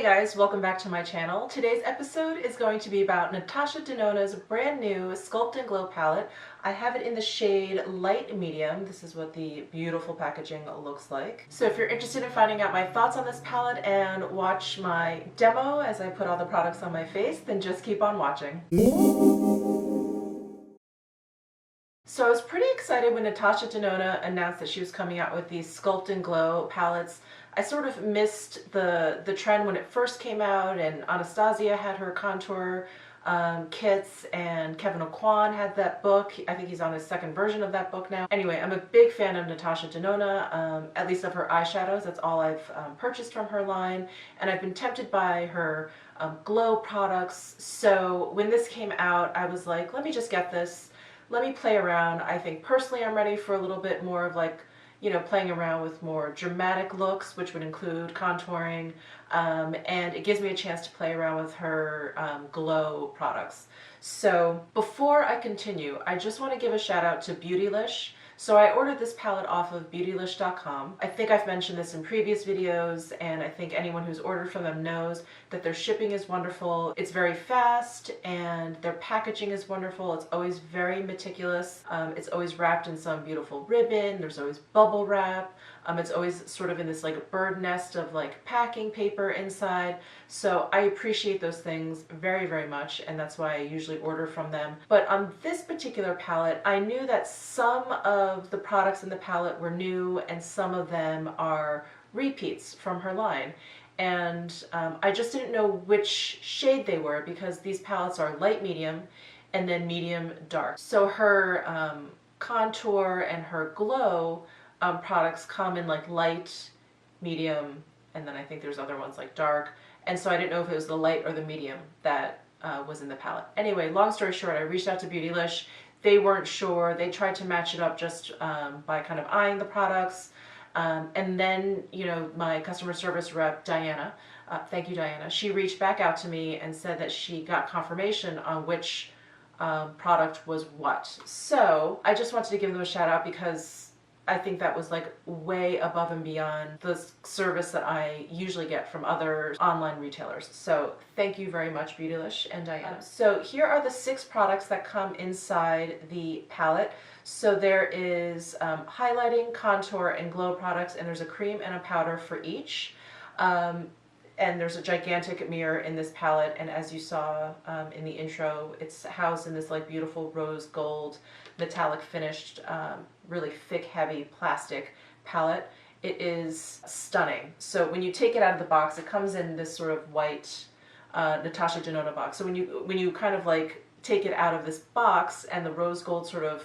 Hey guys, welcome back to my channel. Today's episode is going to be about Natasha Denona's brand new Sculpt and Glow palette. I have it in the shade Light Medium. This is what the beautiful packaging looks like. So if you're interested in finding out my thoughts on this palette and watch my demo as I put all the products on my face, then just keep on watching. So I was pretty excited when Natasha Denona announced that she was coming out with these Sculpt and Glow palettes. I sort of missed the trend when it first came out, and Anastasia had her contour kits, and Kevin Aucoin had that book. I think he's on his second version of that book now. Anyway, I'm a big fan of Natasha Denona, at least of her eyeshadows. That's all I've purchased from her line, and I've been tempted by her glow products. So when this came out, I was like, let me just get this. Let me play around. I think personally I'm ready for a little bit more of like, you know, playing around with more dramatic looks, which would include contouring, and it gives me a chance to play around with her glow products. So before I continue, I just want to give a shout out to Beautylish. So I ordered this palette off of beautylish.com. I think I've mentioned this in previous videos, and I think anyone who's ordered from them knows that their shipping is wonderful. It's very fast, and their packaging is wonderful. It's always very meticulous. It's always wrapped in some beautiful ribbon. There's always bubble wrap. It's always sort of in this like bird nest of like packing paper inside. So I appreciate those things very, very much, and that's why I usually order from them. But on this particular palette, I knew that some of the products in the palette were new and some of them are repeats from her line. And I just didn't know which shade they were because these palettes are light medium and then medium dark. So her contour and her glow products come in like light, medium, and then I think there's other ones like dark. And so I didn't know if it was the light or the medium that was in the palette. Anyway, long story short, I reached out to Beautylish. They weren't sure. They tried to match it up just by kind of eyeing the products. And then, you know, my customer service rep, Diana, thank you, Diana, she reached back out to me and said that she got confirmation on which product was what. So I just wanted to give them a shout out because I think that was like way above and beyond the service that I usually get from other online retailers. So thank you very much, Beautylish and Diana. So here are the 6 products that come inside the palette. So there is highlighting, contour, and glow products, and there's a cream and a powder for each. And there's a gigantic mirror in this palette, and as you saw in the intro, it's housed in this like beautiful rose gold metallic finished really thick heavy plastic palette. It is stunning. So when you take it out of the box, it comes in this sort of white Natasha Denona box. So when you kind of like take it out of this box and the rose gold sort of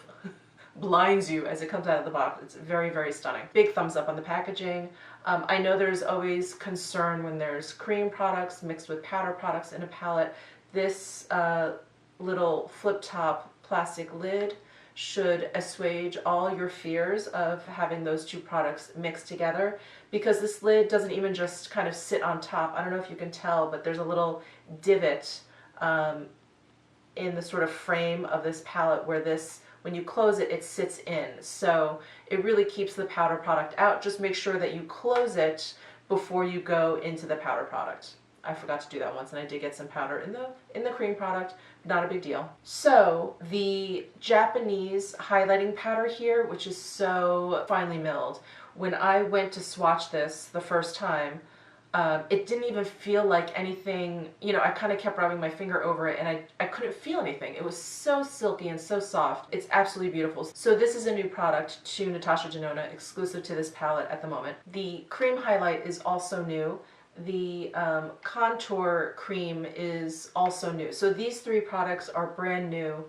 blinds you as it comes out of the box, it's very, very stunning. Big thumbs up on the packaging. I know there's always concern when there's cream products mixed with powder products in a palette. This little flip top plastic lid should assuage all your fears of having those two products mixed together, because this lid doesn't even just kind of sit on top. I don't know if you can tell, but there's a little divot in the sort of frame of this palette where this, when you close it, it sits in. So it really keeps the powder product out. Just make sure that you close it before you go into the powder product. I forgot to do that once, and I did get some powder in the cream product. Not a big deal. So the Japanese highlighting powder here, which is so finely milled, when I went to swatch this the first time, it didn't even feel like anything. You know, I kind of kept rubbing my finger over it, and I couldn't feel anything. It was so silky and so soft. It's absolutely beautiful. So this is a new product to Natasha Denona, exclusive to this palette at the moment. The cream highlight is also new. The contour cream is also new. So these 3 products are brand new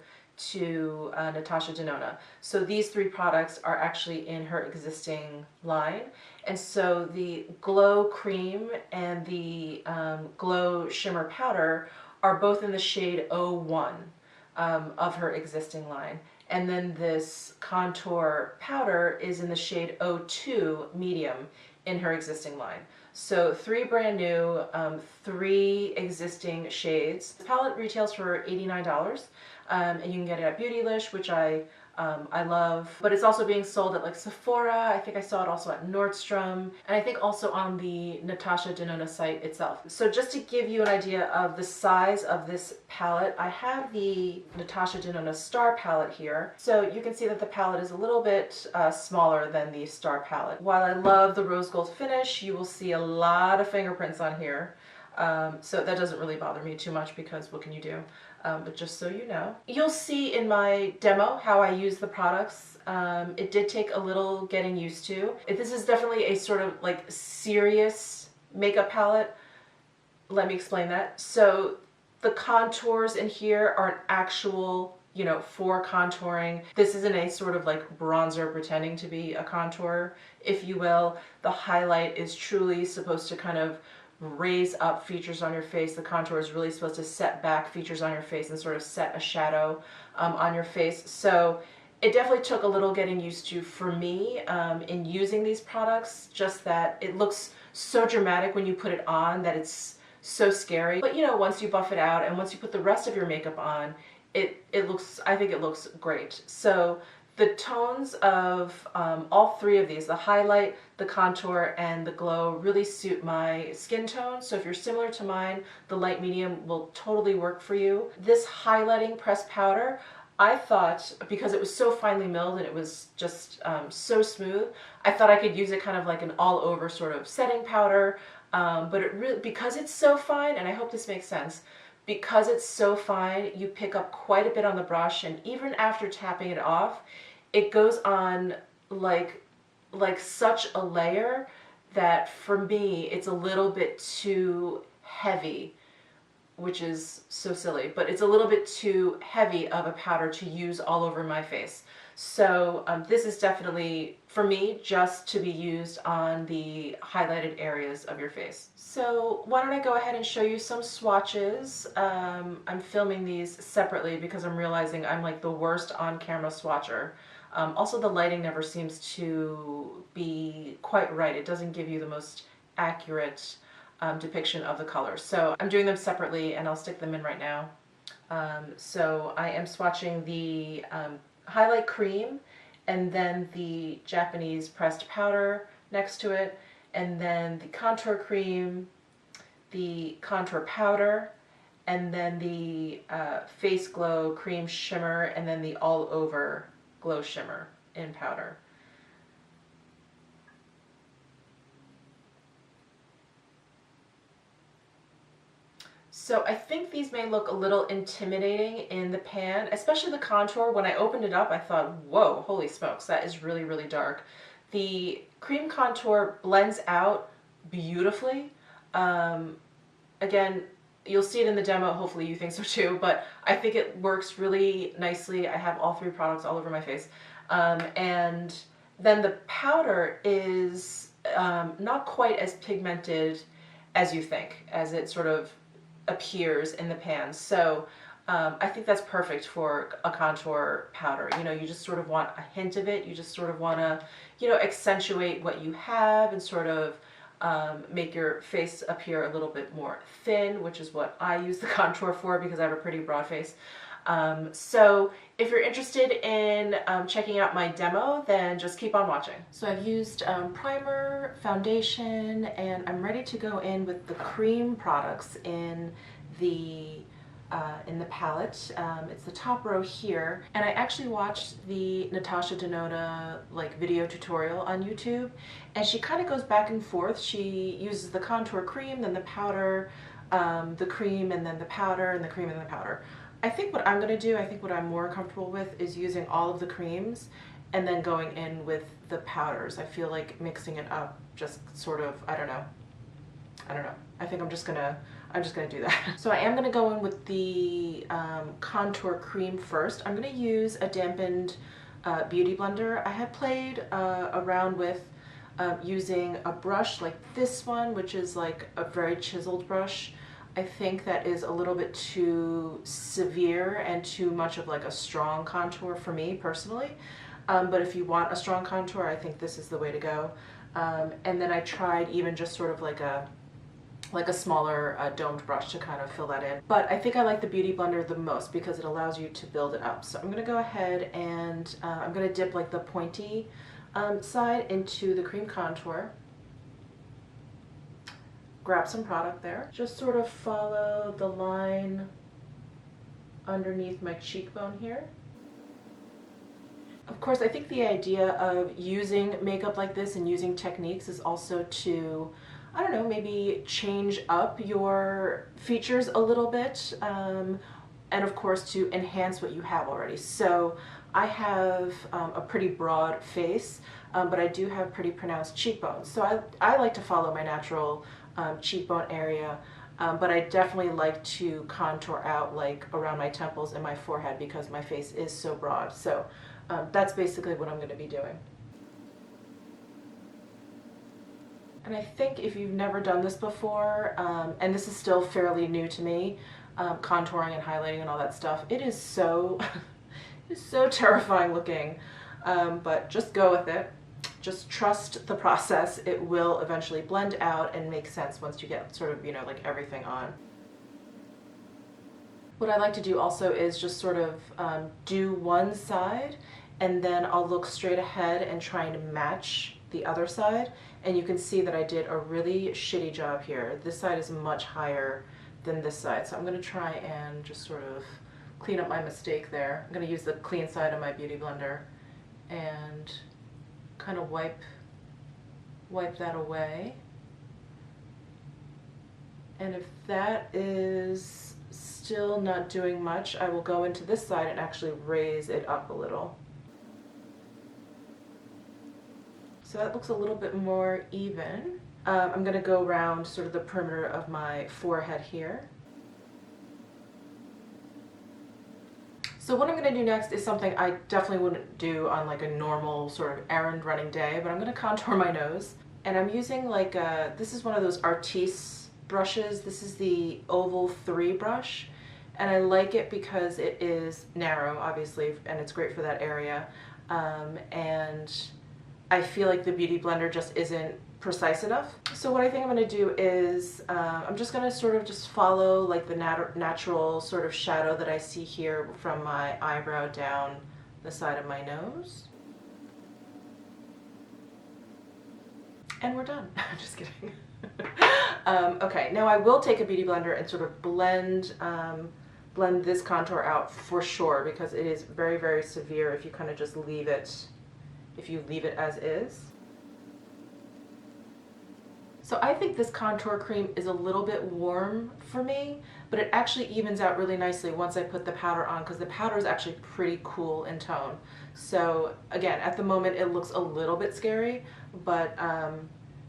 to Natasha Denona. So these 3 products are actually in her existing line. And so the glow cream and the glow shimmer powder are both in the shade 01 of her existing line. And then this contour powder is in the shade 02 medium in her existing line. So 3 brand new, 3 existing shades. The palette retails for $89, and you can get it at Beautylish, which I I love, but it's also being sold at like Sephora. I think I saw it also at Nordstrom, and I think also on the Natasha Denona site itself. So just to give you an idea of the size of this palette, I have the Natasha Denona Star palette here. So you can see that the palette is a little bit smaller than the Star palette. While I love the rose gold finish, you will see a lot of fingerprints on here. So that doesn't really bother me too much because what can you do? But just so you know. You'll see in my demo how I use the products. It did take a little getting used to. This is definitely a sort of like serious makeup palette. Let me explain that. So the contours in here are an actual, you know, for contouring. This isn't a sort of like bronzer pretending to be a contour, if you will. The highlight is truly supposed to kind of raise up features on your face. The contour is really supposed to set back features on your face and sort of set a shadow on your face. So it definitely took a little getting used to for me in using these products, just that it looks so dramatic when you put it on that it's so scary. But you know, once you buff it out and once you put the rest of your makeup on, it looks, I think it looks great. So the tones of all three of these, the highlight, the contour, and the glow, really suit my skin tone. So if you're similar to mine, the light medium will totally work for you. This highlighting pressed powder, I thought, because it was so finely milled and it was just so smooth, I thought I could use it kind of like an all-over sort of setting powder. But it really, because it's so fine, and I hope this makes sense, because it's so fine, you pick up quite a bit on the brush, and even after tapping it off, it goes on like such a layer that for me it's a little bit too heavy, which is so silly, but it's a little bit too heavy of a powder to use all over my face. So this is definitely, for me, just to be used on the highlighted areas of your face. So why don't I go ahead and show you some swatches. I'm filming these separately because I'm realizing I'm like the worst on-camera swatcher. Also, the lighting never seems to be quite right. It doesn't give you the most accurate depiction of the colors. So I'm doing them separately and I'll stick them in right now. So I am swatching the highlight cream and then the Japanese pressed powder next to it, and then the contour cream, the contour powder, and then the face glow cream shimmer, and then the all over glow shimmer in powder. So I think these may look a little intimidating in the pan, especially the contour. When I opened it up, I thought, whoa, holy smokes, that is really, really dark. The cream contour blends out beautifully. Again, you'll see it in the demo, hopefully you think so too, but I think it works really nicely. I have all three products all over my face. And then the powder is not quite as pigmented as you think, as it sort of appears in the pan. So I think that's perfect for a contour powder. You know, you just sort of want a hint of it. You just sort of want to, you know, accentuate what you have and sort of make your face appear a little bit more thin, which is what I use the contour for because I have a pretty broad face. So if you're interested in checking out my demo, then just keep on watching. So I've used primer, foundation, and I'm ready to go in with the cream products in the palette. It's the top row here, and I actually watched the Natasha Denona like video tutorial on YouTube, and she kind of goes back and forth. She uses the contour cream, then the powder, the cream, and then the powder, and the cream, and the powder. I think what I'm going to do, I think what I'm more comfortable with is using all of the creams and then going in with the powders. I feel like mixing it up just sort of, I don't know. I think I'm just gonna do that. So I am gonna go in with the contour cream first. I'm gonna use a dampened beauty blender. I had played around with using a brush like this one, which is like a very chiseled brush. I think that is a little bit too severe and too much of like a strong contour for me personally. But if you want a strong contour, I think this is the way to go. And then I tried even just sort of like a like a smaller domed brush to kind of fill that in. But I think I like the Beauty Blender the most because it allows you to build it up. So I'm gonna go ahead and I'm gonna dip like the pointy side into the cream contour. Grab some product there. Just sort of follow the line underneath my cheekbone here. Of course, I think the idea of using makeup like this and using techniques is also to, I don't know, maybe change up your features a little bit, and of course to enhance what you have already. So I have a pretty broad face, but I do have pretty pronounced cheekbones. So I like to follow my natural cheekbone area, but I definitely like to contour out like around my temples and my forehead because my face is so broad. So that's basically what I'm going to be doing. And I think if you've never done this before, and this is still fairly new to me, contouring and highlighting and all that stuff, it is so, it's so terrifying looking, but just go with it. Just trust the process. It will eventually blend out and make sense once you get sort of, you know, like everything on. What I like to do also is just sort of do one side and then I'll look straight ahead and trying to match the other side. And you can see that I did a really shitty job here. This side is much higher than this side. So I'm going to try and just sort of clean up my mistake there. I'm going to use the clean side of my Beauty Blender and kind of wipe that away. And if that is still not doing much, I will go into this side and actually raise it up a little. So that looks a little bit more even. I'm going to go around sort of the perimeter of my forehead here. So what I'm going to do next is something I definitely wouldn't do on like a normal sort of errand running day, but I'm going to contour my nose. And I'm using like this is one of those Artiste brushes. This is the Oval 3 brush. And I like it because it is narrow, obviously, and it's great for that area. And I feel like the Beauty Blender just isn't precise enough. So what I think I'm going to do is I'm just going to sort of just follow like the natural sort of shadow that I see here from my eyebrow down the side of my nose. And we're done. Just kidding. Okay, now I will take a Beauty Blender and sort of blend this contour out for sure because it is very, very severe if you kind of just leave it, as is. So I think this contour cream is a little bit warm for me, but it actually evens out really nicely once I put the powder on because the powder is actually pretty cool in tone. So again, at the moment it looks a little bit scary, but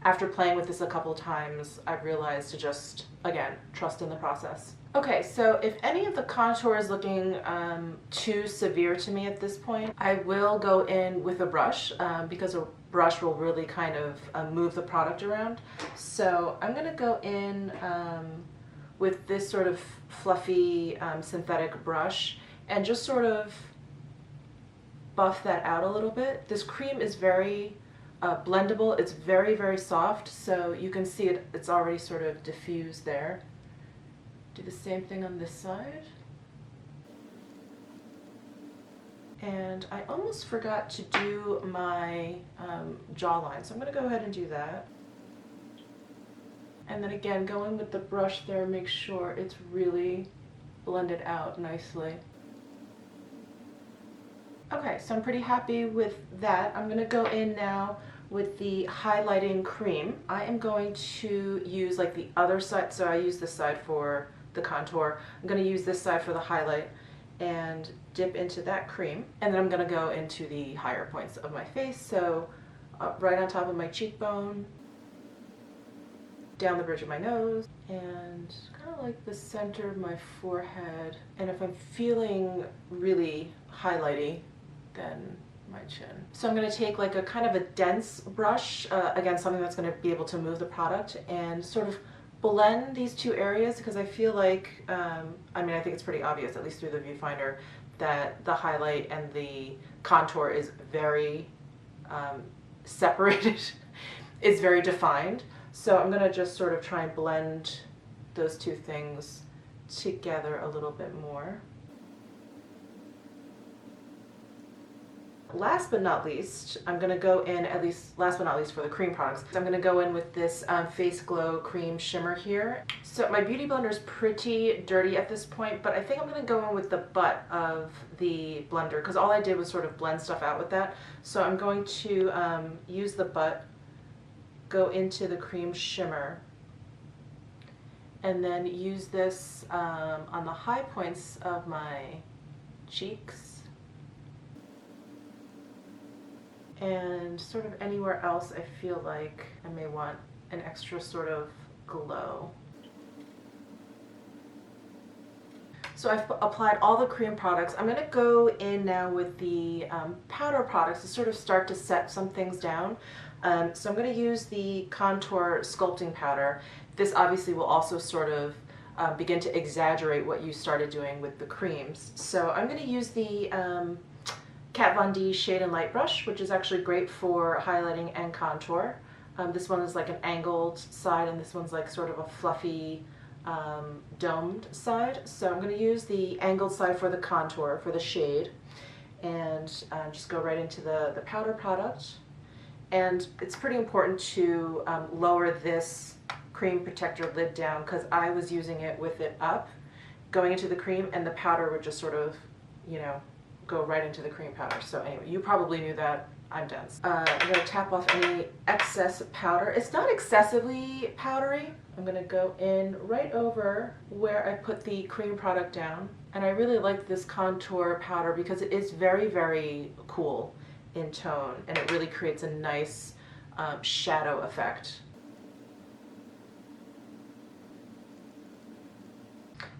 after playing with this a couple times, I've realized to just, again, trust in the process. Okay, so if any of the contour is looking too severe to me at this point, I will go in with a brush because a brush will really kind of move the product around. So I'm going to go in with this sort of fluffy synthetic brush and just sort of buff that out a little bit. This cream is very blendable. It's very, very soft, so you can see it's already sort of diffused there. Do the same thing on this side. And I almost forgot to do my jawline, so I'm going to go ahead and do that. And then again, go in with the brush there, make sure it's really blended out nicely. Okay, so I'm pretty happy with that. I'm going to go in now with the highlighting cream. I am going to use like the other side, so I use this side for the contour. I'm going to use this side for the highlight and dip into that cream. And then I'm going to go into the higher points of my face, so right on top of my cheekbone, down the bridge of my nose, and kind of like the center of my forehead. And if I'm feeling really highlighty, then my chin. So I'm going to take like a kind of a dense brush, again something that's going to be able to move the product, and sort of blend these two areas because I feel like, I mean I think it's pretty obvious, at least through the viewfinder, that the highlight and the contour is very separated. It's very defined. So I'm going to just sort of try and blend those two things together a little bit more. Last but not least, I'm going to go in, at least last but not least for the cream products, I'm going to go in with this Face Glow Cream Shimmer here. So my Beauty Blender is pretty dirty at this point, but I think I'm going to go in with the butt of the blender because all I did was sort of blend stuff out with that. So I'm going to use the butt, go into the cream shimmer, and then use this on the high points of my cheeks and sort of anywhere else I feel like I may want an extra sort of glow. So I've applied all the cream products. I'm going to go in now with the powder products to sort of start to set some things down. So I'm going to use the contour sculpting powder. This obviously will also sort of begin to exaggerate what you started doing with the creams. So I'm going to use the Kat Von D Shade and Light brush, which is actually great for highlighting and contour. This one is like an angled side and this one's like sort of a fluffy domed side. So I'm going to use the angled side for the contour, for the shade, and just go right into the powder product. And it's pretty important to lower this cream protector lid down because I was using it with it up, going into the cream, and the powder would just sort of, you know, go right into the cream powder. So anyway, you probably knew that. I'm dense. I'm going to tap off any excess powder. It's not excessively powdery. I'm going to go in right over where I put the cream product down. And I really like this contour powder because it is very, very cool in tone and it really creates a nice shadow effect.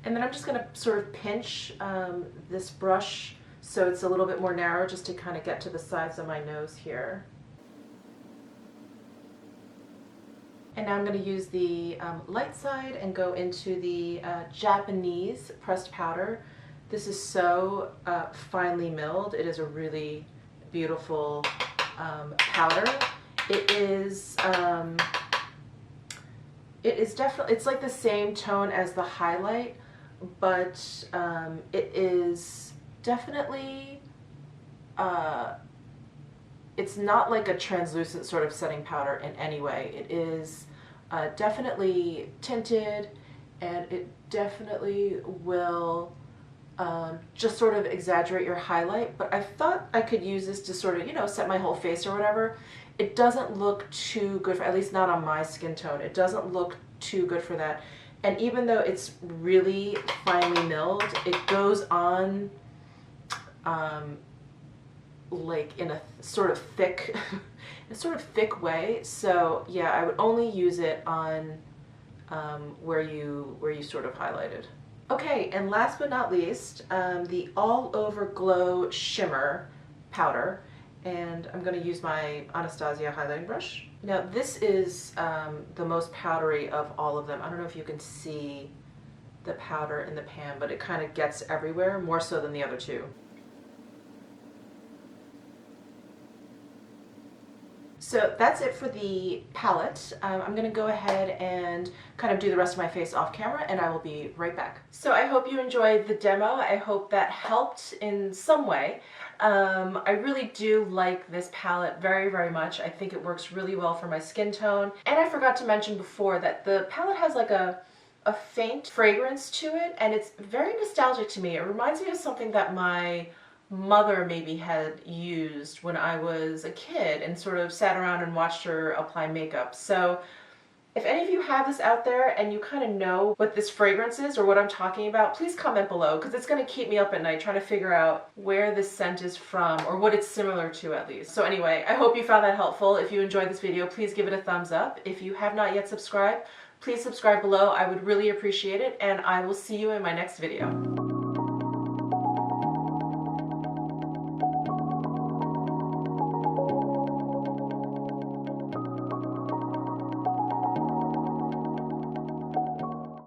And then I'm just going to sort of pinch this brush so it's a little bit more narrow just to kind of get to the sides of my nose here. And now I'm going to use the light side and go into the Japanese pressed powder. This is so finely milled. It is a really beautiful powder. It is definitely, it's like the same tone as the highlight, but it is definitely, it's not like a translucent sort of setting powder in any way. It is definitely tinted, and it definitely will just sort of exaggerate your highlight, but I thought I could use this to sort of, you know, set my whole face or whatever. It doesn't look too good for, at least not on my skin tone, it doesn't look too good for that. And even though it's really finely milled, it goes on like in a sort of thick, way. So yeah, I would only use it on where you sort of highlighted. Okay, and last but not least, the All Over Glow Shimmer powder, and I'm going to use my Anastasia highlighting brush. Now this is the most powdery of all of them. I don't know if you can see the powder in the pan, but it kind of gets everywhere, more so than the other two. So that's it for the palette. I'm going to go ahead and kind of do the rest of my face off camera, and I will be right back. So I hope you enjoyed the demo. I hope that helped in some way. I really do like this palette very, very much. I think it works really well for my skin tone. And I forgot to mention before that the palette has like a faint fragrance to it, and it's very nostalgic to me. It reminds me of something that my mother maybe had used when I was a kid and sort of sat around and watched her apply makeup. So if any of you have this out there and you kind of know what this fragrance is or what I'm talking about, please comment below, because it's going to keep me up at night trying to figure out where this scent is from or what it's similar to at least. So anyway, I hope you found that helpful. If you enjoyed this video, please give it a thumbs up. If you have not yet subscribed, please subscribe below. I would really appreciate it, and I will see you in my next video.